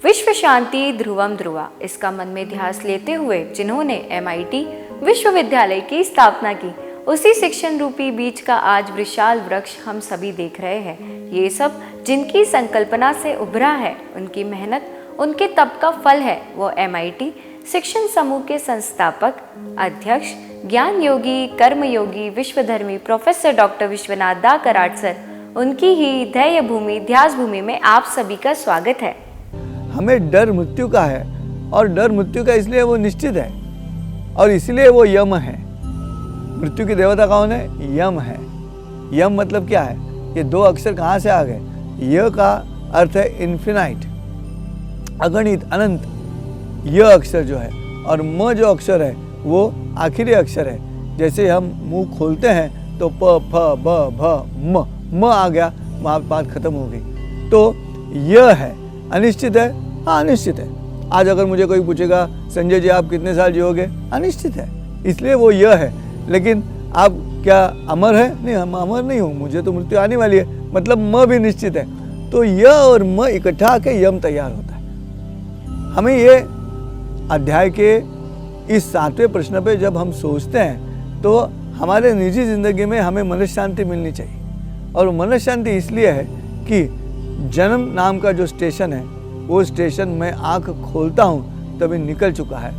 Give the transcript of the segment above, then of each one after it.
विश्व शांति ध्रुवम ध्रुवा, इसका मन में ध्यास लेते हुए जिन्होंने MIT विश्वविद्यालय की स्थापना की, उसी शिक्षण रूपी बीज का आज विशाल वृक्ष हम सभी देख रहे हैं। ये सब जिनकी संकल्पना से उभरा है, उनकी मेहनत, उनके तप का फल है। वो MIT शिक्षण समूह के संस्थापक, अध्यक्ष, ज्ञान योगी, कर्म योगी, विश्वधर्मी प्रोफेसर डॉक्टर विश्वनाथ दा कराड सर, उनकी ही ध्येय भूमि ध्यास भूमि में आप सभी का स्वागत है। हमें डर मृत्यु का है और डर मृत्यु का इसलिए वो निश्चित है और इसलिए वो यम है। मृत्यु की देवता कौन है? यम है। यम मतलब क्या है? ये दो अक्षर कहाँ से आ गए? य का अर्थ है इन्फिनाइट, अगणित, अनंत। य अक्षर जो है और म जो अक्षर है वो आखिरी अक्षर है। जैसे हम मुंह खोलते हैं तो प, फ, ब, भ, म आ गया, बात खत्म हो गई। तो यह है अनिश्चित है। हाँ, अनिश्चित है। आज अगर मुझे कोई पूछेगा संजय जी आप कितने साल जियोगे, अनिश्चित है, इसलिए वो यह है। लेकिन आप क्या अमर है? नहीं, हम अमर नहीं हूँ, मुझे तो मृत्यु आने वाली है, मतलब म भी निश्चित है। तो य और म इकट्ठा के यम तैयार होता है। हमें ये अध्याय के इस 7वें प्रश्न पे जब हम सोचते हैं तो हमारे निजी जिंदगी में हमें मनस शांति मिलनी चाहिए। और मनस शांति इसलिए है कि जन्म नाम का जो स्टेशन है वो स्टेशन में आंख खोलता हूँ तभी निकल चुका है,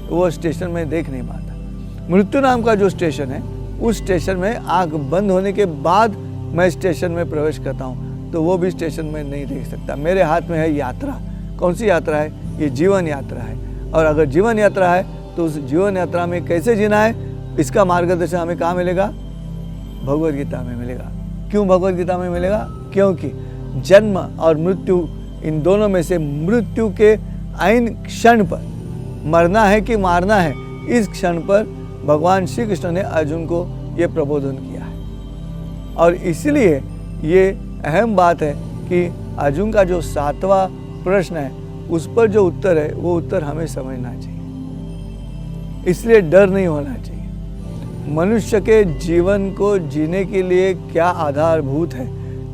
वो स्टेशन में देख नहीं पाता। मृत्यु नाम का जो स्टेशन है उस स्टेशन में आंख बंद होने के बाद मैं स्टेशन में प्रवेश करता हूँ तो वो भी स्टेशन में नहीं देख सकता। मेरे हाथ में है यात्रा। कौन सी यात्रा है? ये जीवन यात्रा है। और अगर जीवन यात्रा है तो उस जीवन यात्रा में कैसे जीना है, इसका मार्गदर्शन हमें कहाँ मिलेगा? भगवद गीता में मिलेगा। क्यों भगवद गीता में मिलेगा? क्योंकि जन्म और मृत्यु, इन दोनों में से मृत्यु के आइन क्षण पर मरना है कि मारना है, इस क्षण पर भगवान श्री कृष्ण ने अर्जुन को ये प्रबोधन किया है। और इसलिए ये अहम बात है कि अर्जुन का जो 7वां प्रश्न है उस पर जो उत्तर है वो उत्तर हमें समझना चाहिए। इसलिए डर नहीं होना चाहिए। मनुष्य के जीवन को जीने के लिए क्या आधारभूत है,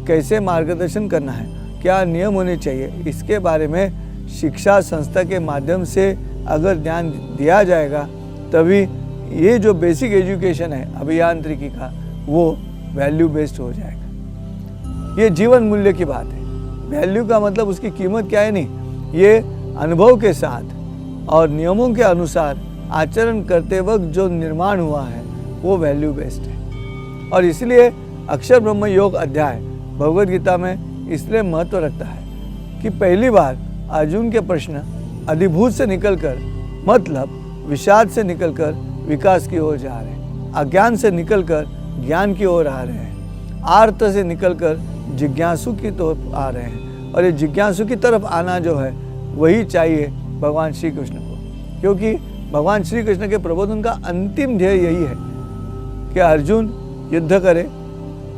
कैसे मार्गदर्शन करना है, क्या नियम होने चाहिए, इसके बारे में शिक्षा संस्था के माध्यम से अगर ध्यान दिया जाएगा तभी ये जो बेसिक एजुकेशन है अभियांत्रिकी का वो वैल्यू बेस्ड हो जाएगा। ये जीवन मूल्य की बात है। वैल्यू का मतलब उसकी कीमत क्या है, नहीं, ये अनुभव के साथ और नियमों के अनुसार आचरण करते वक्त जो निर्माण हुआ है वो वैल्यू बेस्ड है। और इसलिए अक्षर ब्रह्म योग अध्याय भगवद गीता में इसलिए महत्व रखता है कि पहली बार अर्जुन के प्रश्न अधिभूत से निकलकर, मतलब विषाद से निकलकर विकास की ओर जा रहे हैं, अज्ञान से निकलकर ज्ञान की ओर आ रहे हैं, आर्त से निकलकर जिज्ञासु की तरफ आ रहे हैं। और ये जिज्ञासु की तरफ आना जो है वही चाहिए भगवान श्री कृष्ण को, क्योंकि भगवान श्री कृष्ण के प्रबोधन का अंतिम ध्येय यही है कि अर्जुन युद्ध करे,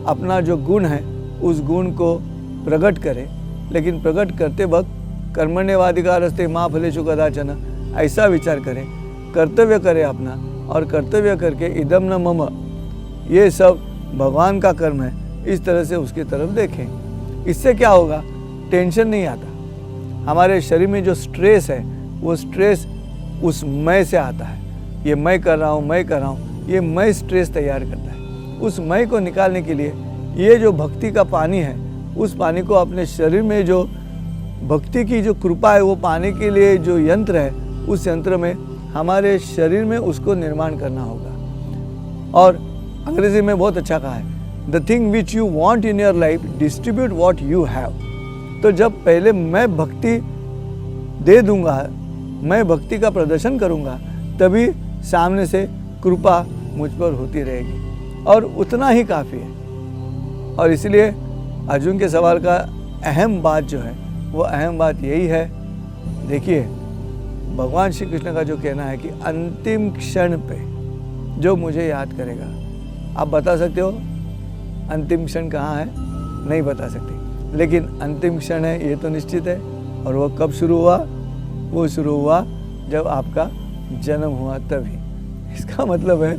अपना जो गुण है उस गुण को प्रकट करे, लेकिन प्रकट करते वक्त कर्मण्येवाधिकारस्ते मा फलेषु कदाचन, ऐसा विचार करे, कर्तव्य करे अपना, और कर्तव्य करके इदम न मम, ये सब भगवान का कर्म है, इस तरह से उसकी तरफ देखें। इससे क्या होगा? टेंशन नहीं आता। हमारे शरीर में जो स्ट्रेस है वो स्ट्रेस उस मैं से आता है। ये मैं कर रहा हूँ, मैं कर रहा हूँ, ये मैं स्ट्रेस तैयार करता है। उस मैं को निकालने के लिए ये जो भक्ति का पानी है, उस पानी को अपने शरीर में, जो भक्ति की जो कृपा है वो पाने के लिए जो यंत्र है, उस यंत्र में हमारे शरीर में उसको निर्माण करना होगा। और अंग्रेजी में बहुत अच्छा कहा है, the thing which you want in your life distribute what you have. तो जब पहले मैं भक्ति दे दूंगा, मैं भक्ति का प्रदर्शन करूंगा, तभी सामने से कृपा मुझ पर होती रहेगी, और उतना ही काफ़ी है। और इसलिए अर्जुन के सवाल का अहम बात जो है वो अहम बात यही है। देखिए, भगवान श्री कृष्ण का जो कहना है कि अंतिम क्षण पे जो मुझे याद करेगा, आप बता सकते हो अंतिम क्षण कहाँ है? नहीं बता सकते, लेकिन अंतिम क्षण है ये तो निश्चित है। और वो कब शुरू हुआ? वो शुरू हुआ जब आपका जन्म हुआ, तभी। इसका मतलब है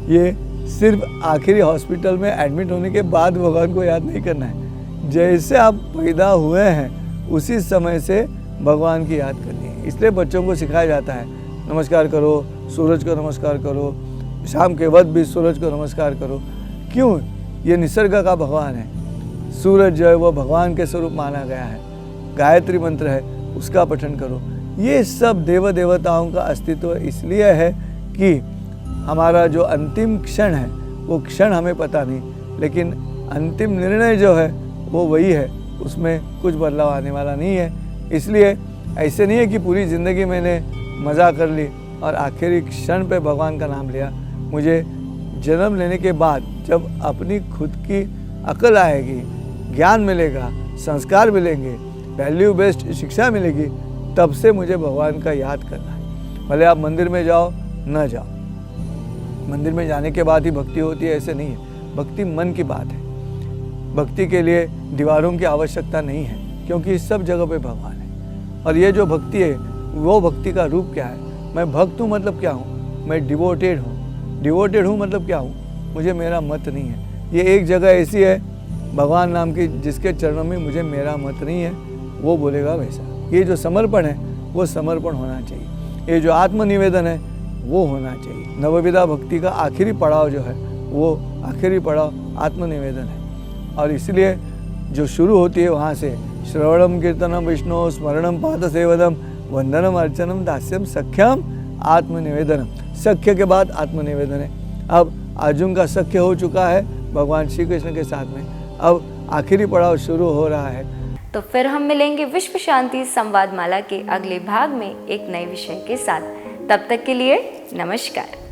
ये सिर्फ आखिरी हॉस्पिटल में एडमिट होने के बाद भगवान को याद नहीं करना है। जैसे आप पैदा हुए हैं उसी समय से भगवान की याद करनी है। इसलिए बच्चों को सिखाया जाता है नमस्कार करो, सूरज को नमस्कार करो, शाम के वक्त भी सूरज को नमस्कार करो। क्यों? ये निसर्ग का भगवान है। सूरज जो है वो भगवान के स्वरूप माना गया है। गायत्री मंत्र है, उसका पठन करो। ये सब देव देवताओं का अस्तित्व इसलिए है कि हमारा जो अंतिम क्षण है वो क्षण हमें पता नहीं, लेकिन अंतिम निर्णय जो है वो वही है, उसमें कुछ बदलाव आने वाला नहीं है। इसलिए ऐसे नहीं है कि पूरी ज़िंदगी मैंने मज़ा कर ली और आखिरी क्षण पे भगवान का नाम लिया। मुझे जन्म लेने के बाद जब अपनी खुद की अकल आएगी, ज्ञान मिलेगा, संस्कार मिलेंगे, वैल्यू बेस्ड शिक्षा मिलेगी, तब से मुझे भगवान का याद करना है। भले आप मंदिर में जाओ न जाओ, मंदिर में जाने के बाद ही भक्ति होती है ऐसे नहीं है। भक्ति मन की बात है। भक्ति के लिए दीवारों की आवश्यकता नहीं है, क्योंकि सब जगह पे भगवान है। और ये जो भक्ति है वो भक्ति का रूप क्या है? मैं भक्त हूँ मतलब क्या हूँ? मैं डिवोटेड हूँ। डिवोटेड हूँ मतलब क्या हूँ? मुझे मेरा मत नहीं है। ये एक जगह ऐसी है भगवान नाम की जिसके चरणों में मुझे मेरा मत नहीं है, वो बोलेगा वैसा। ये जो समर्पण है वो समर्पण होना चाहिए। ये जो आत्मनिवेदन है वो होना चाहिए। नवविधा भक्ति का आखिरी पड़ाव जो है वो आखिरी पड़ाव आत्मनिवेदन है। और इसलिए जो शुरू होती है वहाँ से श्रवणम कीर्तनम विष्णु स्मरणम पाद सेवनम वंदनम अर्चनम दास्यम सख्यम आत्मनिवेदनम। सख्य के बाद आत्मनिवेदन है। अब अर्जुन का सख्य हो चुका है भगवान श्री कृष्ण के साथ में, अब आखिरी पड़ाव शुरू हो रहा है। तो फिर हम मिलेंगे विश्व शांति संवाद माला के अगले भाग में एक नए विषय के साथ। तब तक के लिए नमस्कार।